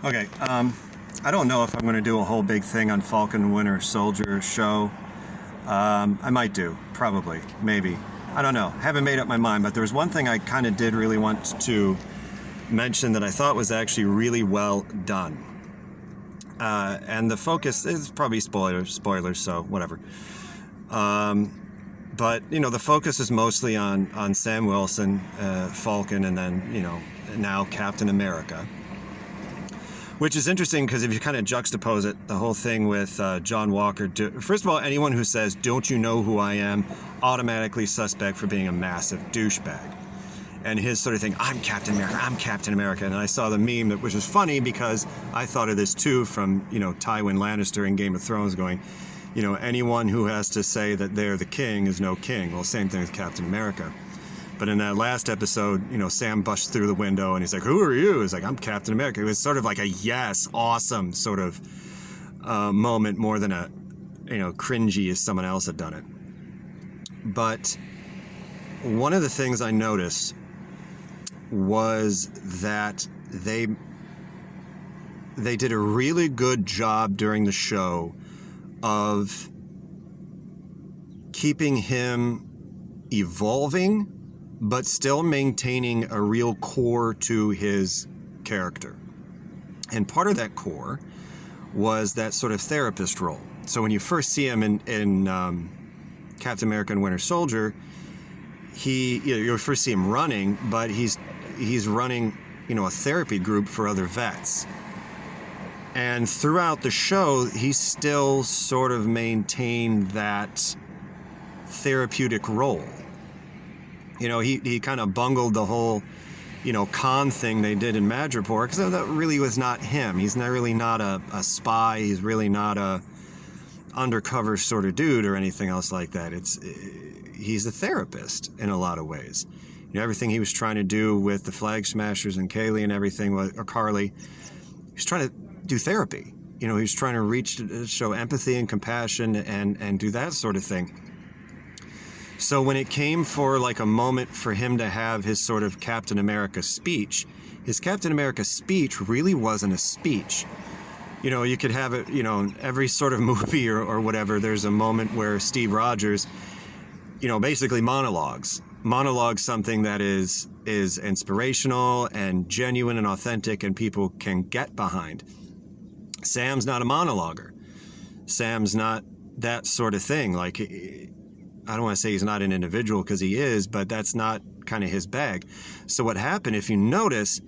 Okay, I don't know if I'm going to do a whole big thing on Falcon Winter Soldier show. I might do, probably, maybe. I don't know. Haven't made up my mind, but there was one thing I kind of did really want to mention that I thought was actually really well done. And the focus is probably spoilers, so whatever. But, you know, the focus is mostly on Sam Wilson, Falcon, and then, you know, now Captain America. Which is interesting because if you kind of juxtapose it, the whole thing with John Walker, first of all, anyone who says, "Don't you know who I am?" automatically suspect for being a massive douchebag. And his sort of thing, "I'm Captain America, I'm Captain America." And I saw the meme, which was funny because I thought of this too from, you know, Tywin Lannister in Game of Thrones going, you know, anyone who has to say that they're the king is no king. Well, same thing with Captain America. But in that last episode, you know, Sam busts through the window and he's like, "Who are you?" He's like, "I'm Captain America." It was sort of like a yes, awesome sort of moment more than a, you know, cringy as someone else had done it. But one of the things I noticed was that they did a really good job during the show of keeping him evolving but still maintaining a real core to his character. And part of that core was that sort of therapist role. So when you first see him in Captain America and Winter Soldier, you first see him running, but he's running, you know, a therapy group for other vets. And throughout the show, he still sort of maintained that therapeutic role. You know, he kind of bungled the whole, you know, con thing they did in Madripoor, because that really was not him. He's really not a spy. He's really not a undercover sort of dude or anything else like that. He's a therapist in a lot of ways. You know, everything he was trying to do with the Flag Smashers and Kaylee and everything, or Carly, he's trying to do therapy. You know, he's trying to show empathy and compassion and do that sort of thing. So when it came for like a moment for him to have his sort of Captain America speech, his Captain America speech really wasn't a speech. You know, you could have it, you know, in every sort of movie or whatever, there's a moment where Steve Rogers, you know, basically monologues something that is inspirational and genuine and authentic and people can get behind. Sam's not a monologuer. Sam's not that sort of thing. Like, I don't want to say he's not an individual because he is, but that's not kind of his bag. So what happened, if you notice,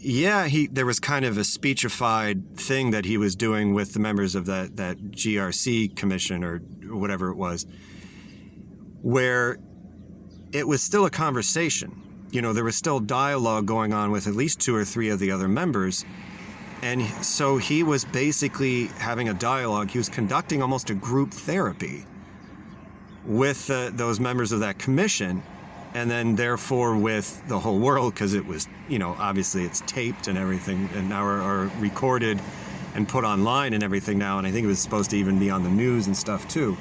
there was kind of a speechified thing that he was doing with the members of that GRC commission or whatever it was, where it was still a conversation. You know, there was still dialogue going on with at least 2 or 3 of the other members. And so he was basically having a dialogue. He was conducting almost a group therapy with those members of that commission, and then therefore with the whole world, because it was, you know, obviously it's taped and everything, and now are recorded and put online and everything now, and I think it was supposed to even be on the news and stuff too.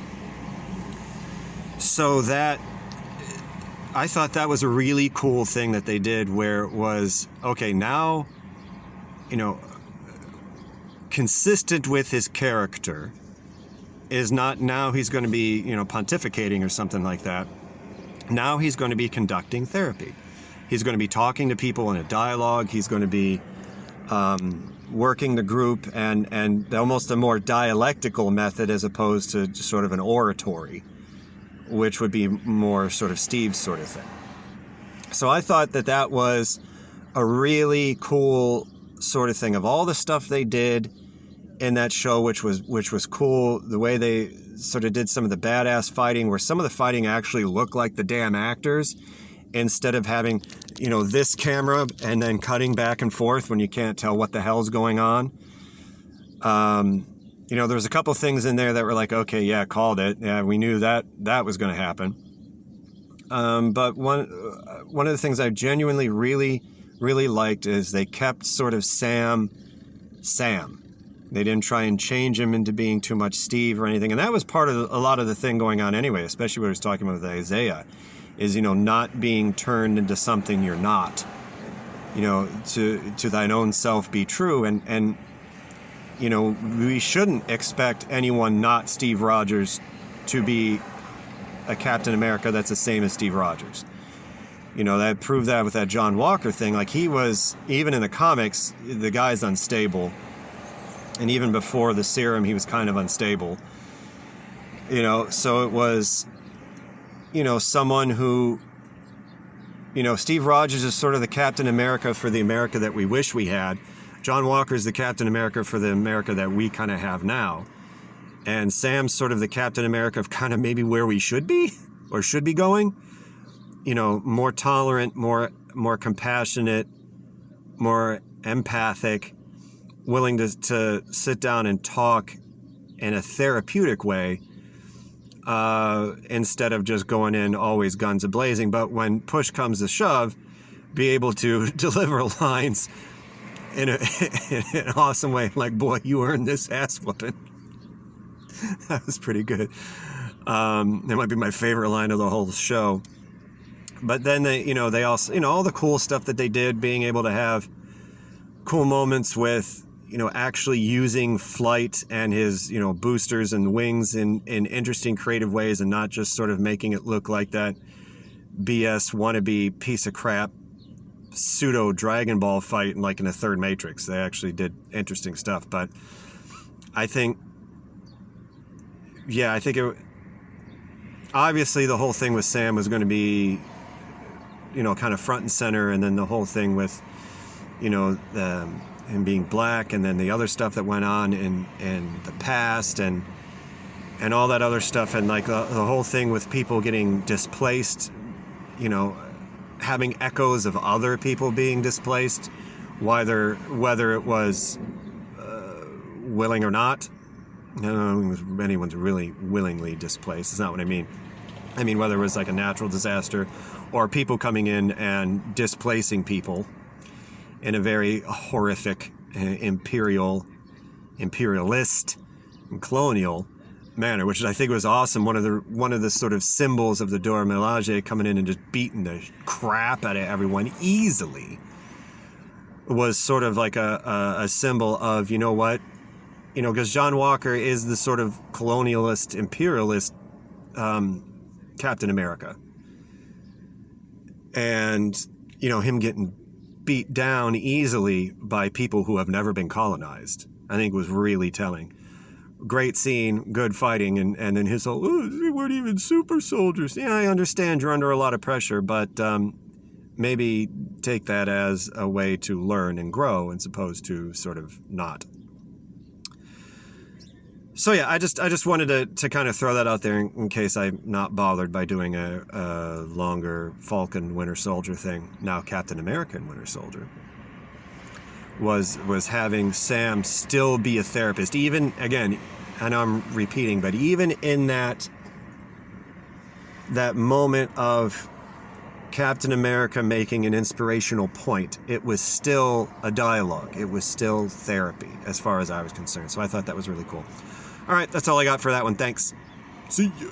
So that, I thought that was a really cool thing that they did, where it was, okay, now, you know, consistent with his character is not now he's going to be, you know, pontificating or something like that. Now he's going to be conducting therapy. He's going to be talking to people in a dialogue. He's going to be working the group and almost a more dialectical method as opposed to just sort of an oratory, which would be more sort of Steve's sort of thing. So I thought that was a really cool sort of thing. Of all the stuff they did in that show, which was cool, the way they sort of did some of the badass fighting, where some of the fighting actually looked like the damn actors, instead of having, you know, this camera and then cutting back and forth when you can't tell what the hell's going on. You know, there was a couple things in there that were like, okay, yeah, called it. Yeah, we knew that was going to happen. But one of the things I genuinely really, really liked is they kept sort of Sam. They didn't try and change him into being too much Steve or anything. And that was part of a lot of the thing going on anyway, especially what I was talking about with Isaiah, is, you know, not being turned into something you're not. to thine own self be true. And we shouldn't expect anyone not Steve Rogers to be a Captain America that's the same as Steve Rogers. That proved that with that John Walker thing. Like, he was, even in the comics, the guy's unstable. And even before the serum, he was kind of unstable. So it was, someone who, Steve Rogers is sort of the Captain America for the America that we wish we had. John Walker is the Captain America for the America that we kind of have now. And Sam's sort of the Captain America of kind of maybe where we should be or should be going. More tolerant, more compassionate, more empathic, willing to sit down and talk in a therapeutic way, instead of just going in always guns a-blazing. But when push comes to shove, be able to deliver lines in an awesome way. Like, boy, you earned this ass whooping. That was pretty good. That might be my favorite line of the whole show. But then they also, all the cool stuff that they did, being able to have cool moments with, actually using flight and his, boosters and wings in interesting, creative ways, and not just sort of making it look like that BS wannabe piece of crap pseudo Dragon Ball fight like in a third Matrix. They actually did interesting stuff. But I think it, obviously the whole thing with Sam was going to be, kind of front and center, and then the whole thing with, him being black, and then the other stuff that went on in the past, and all that other stuff, and like the whole thing with people getting displaced, having echoes of other people being displaced, whether it was willing or not. I don't know if anyone's really willingly displaced. That's not what I mean. I mean, whether it was like a natural disaster or people coming in and displacing people in a very horrific, imperialist, and colonial manner, which I think was awesome. One of the sort of symbols of the Dora Milaje coming in and just beating the crap out of everyone easily was sort of like a symbol of, because John Walker is the sort of colonialist, imperialist Captain America. And, him getting beat down easily by people who have never been colonized, I think was really telling. Great scene, good fighting, and then his whole, they weren't even super soldiers. Yeah, I understand you're under a lot of pressure, but maybe take that as a way to learn and grow, as opposed to sort of not. So yeah, I just wanted to kind of throw that out there in case I'm not bothered by doing a longer Falcon Winter Soldier thing. Now Captain America and Winter Soldier was having Sam still be a therapist. Even, again, I know I'm repeating, but even in that moment of Captain America making an inspirational point, it was still a dialogue. It was still therapy as far as I was concerned. So I thought that was really cool. All right, that's all I got for that one. Thanks. See ya.